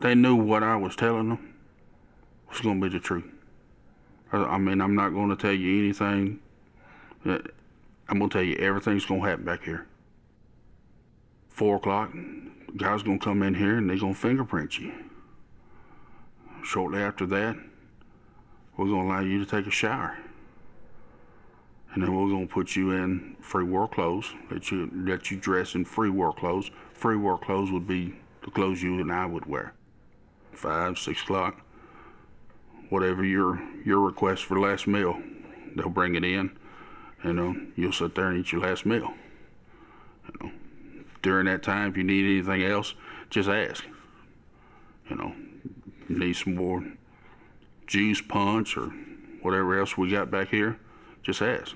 they knew what I was telling them was going to be the truth. I mean, I'm not going to tell you anything. I'm going to tell you everything's going to happen back here. 4 o'clock, guys going to come in here and they're going to fingerprint you. Shortly after that, we're going to allow you to take a shower. And then we're going to put you in free work clothes, let you dress in free work clothes. Free work clothes would be the clothes you and I would wear. 5, 6 o'clock, whatever your request for last meal, they'll bring it in, and you'll sit there and eat your last meal. During that time, if you need anything else, just ask. You need some more juice, punch, or whatever else we got back here, just ask.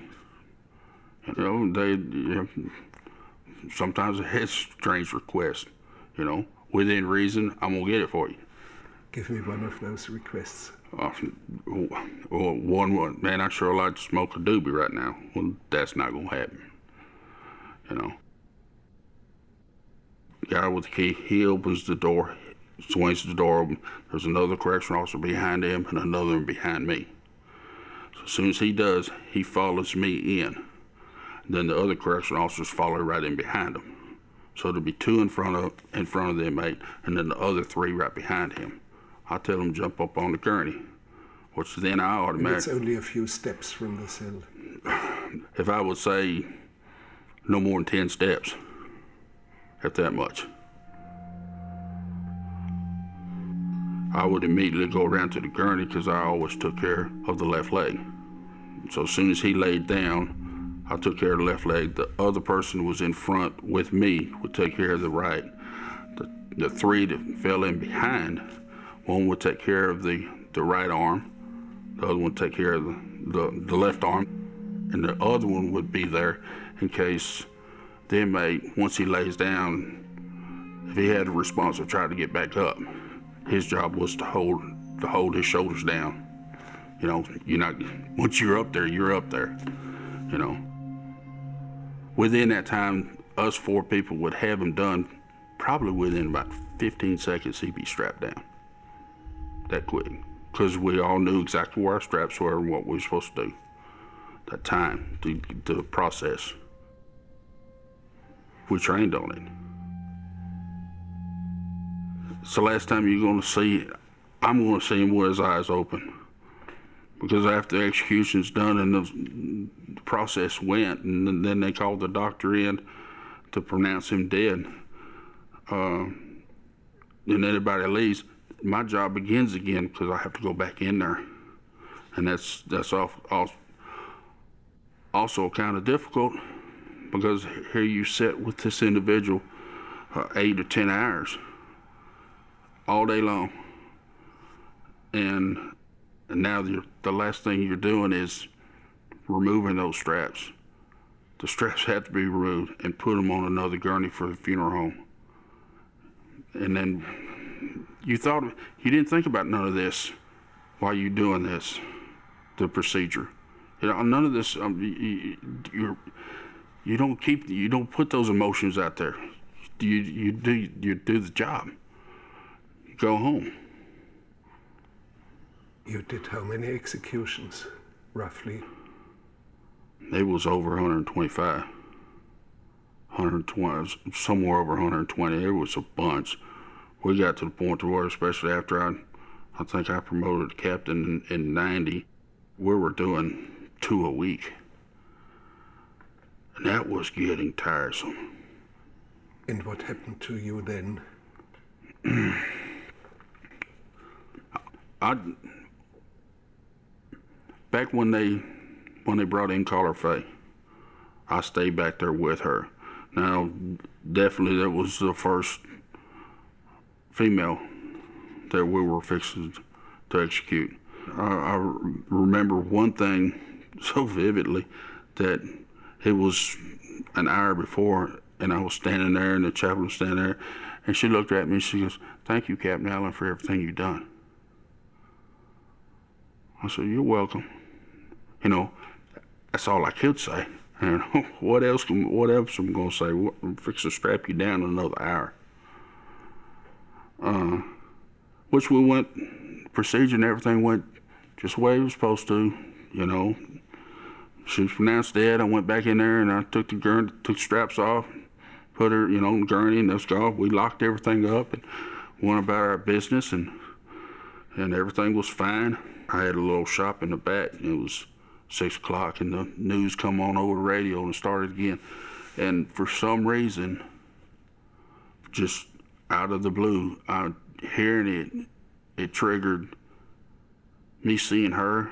Sometimes it has strange requests. Within reason, I'm gonna get it for you. Give me one of those requests. One, man, I sure like to smoke a doobie right now. Well, that's not gonna happen. Guy with the key, he opens the door, swings the door open. There's another correctional officer behind him and another one behind me. So as soon as he does, he follows me in. Then the other correctional officers follow right in behind him. So there'll be 2 in front of the inmate, and then the other 3 right behind him. I tell them to jump up on the gurney, which then I automatically. It's only a few steps from the cell. If I would say no more than 10 steps, if that much, I would immediately go around to the gurney because I always took care of the left leg. So as soon as he laid down, I took care of the left leg. The other person was in front with me would take care of the right. The 3 that fell in behind, one would take care of the right arm, the other one would take care of the left arm, and the other one would be there in case the inmate, once he lays down, if he had a response or tried to get back up, his job was to hold his shoulders down. You're not, once you're up there, you're up there. Within that time, us 4 people would have him done. Probably within about 15 seconds, he'd be strapped down. That quick, because we all knew exactly where our straps were and what we were supposed to do. That time, the process. We trained on it. It's the last time you're going to see, I'm going to see him with his eyes open. Because after the execution's done and the process went, and then they called the doctor in to pronounce him dead, and everybody leaves, my job begins again because I have to go back in there. And that's also kind of difficult because here you sit with this individual 8 or 10 hours all day long. And now the last thing you're doing is removing those straps. The straps have to be removed and put them on another gurney for the funeral home. And then you didn't think about none of this while you're doing this, the procedure. None of this. You don't put those emotions out there. You do the job. You go home. You did how many executions, roughly? It was over 125. 120, somewhere over 120. It was a bunch. We got to the point where, especially after I think I promoted to captain in 90, we were doing 2 a week. And that was getting tiresome. And what happened to you then? Back when they brought in Caller Faye, I stayed back there with her. Now, definitely that was the first female that we were fixing to execute. I remember one thing so vividly, that it was an hour before, and I was standing there, and the chaplain was standing there, and she looked at me and she goes, "Thank you, Captain Allen, for everything you've done." I said, "You're welcome." That's all I could say. And what else am I going to say? I'm fixing to strap you down another hour. which we went, procedure and everything went just the way it was supposed to, you know. She was pronounced dead. I went back in there and I took the straps off, put her, you know, in the gurney, and let's go. We locked everything up and went about our business, and everything was fine. I had a little shop in the back, and it was 6 o'clock, and the news come on over the radio and it started again. And for some reason, just out of the blue, hearing it triggered me seeing her,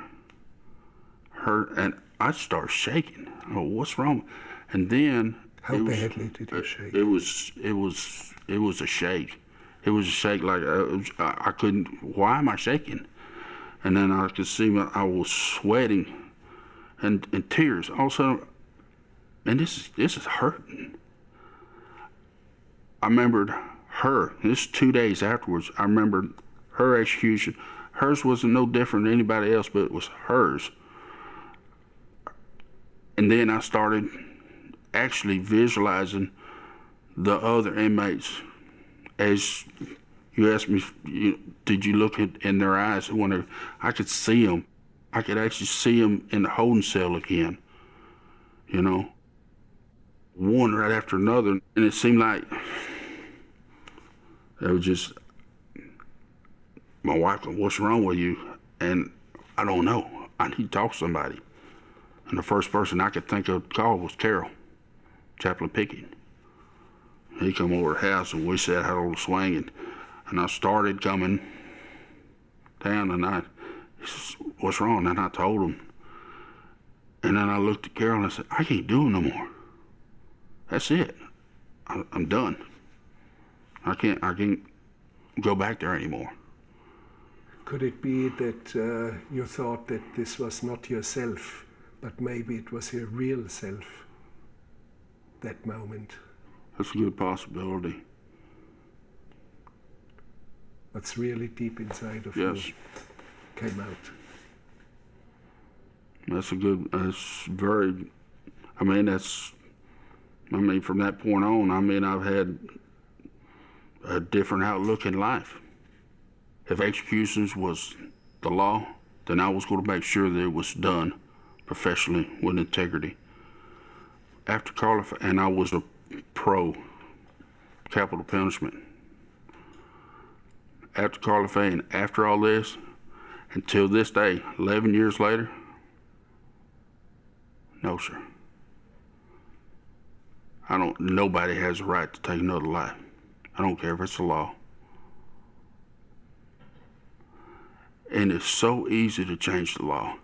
and I started shaking. Oh, what's wrong? And then How badly did you shake? It was a shake. It was a shake like I couldn't. Why am I shaking? And then I could see I was sweating, and tears. All of a sudden, and this is hurting. I remembered her. This is 2 days afterwards. I remembered her execution. Hers wasn't no different than anybody else, but it was hers. And then I started actually visualizing the other inmates. As you asked me, did you look in their eyes? When I could see them. I could actually see them in the holding cell again, you know, one right after another. And it seemed like it was just, my wife goes, what's wrong with you? And I don't know. I need to talk to somebody. And the first person I could think of to call was Carol, Chaplain Pickett. He come over to the house and we sat out on the swing, and I started coming down, and he says, what's wrong? And I told him. And then I looked at Carol and I said, I can't do it no more. That's it. I'm done. I can't go back there anymore. Could it be that you thought that this was not yourself, but maybe it was your real self, that moment? That's a good possibility. What's really deep inside of Yes. you came out. That's very, from that point on, I've had a different outlook in life. If executions was the law, then I was going to make sure that it was done professionally with integrity. After qualifying, and I was a pro capital punishment. After qualifying, after all this, until this day, 11 years later, no, sir. Nobody has a right to take another life. I don't care if it's the law. And it's so easy to change the law.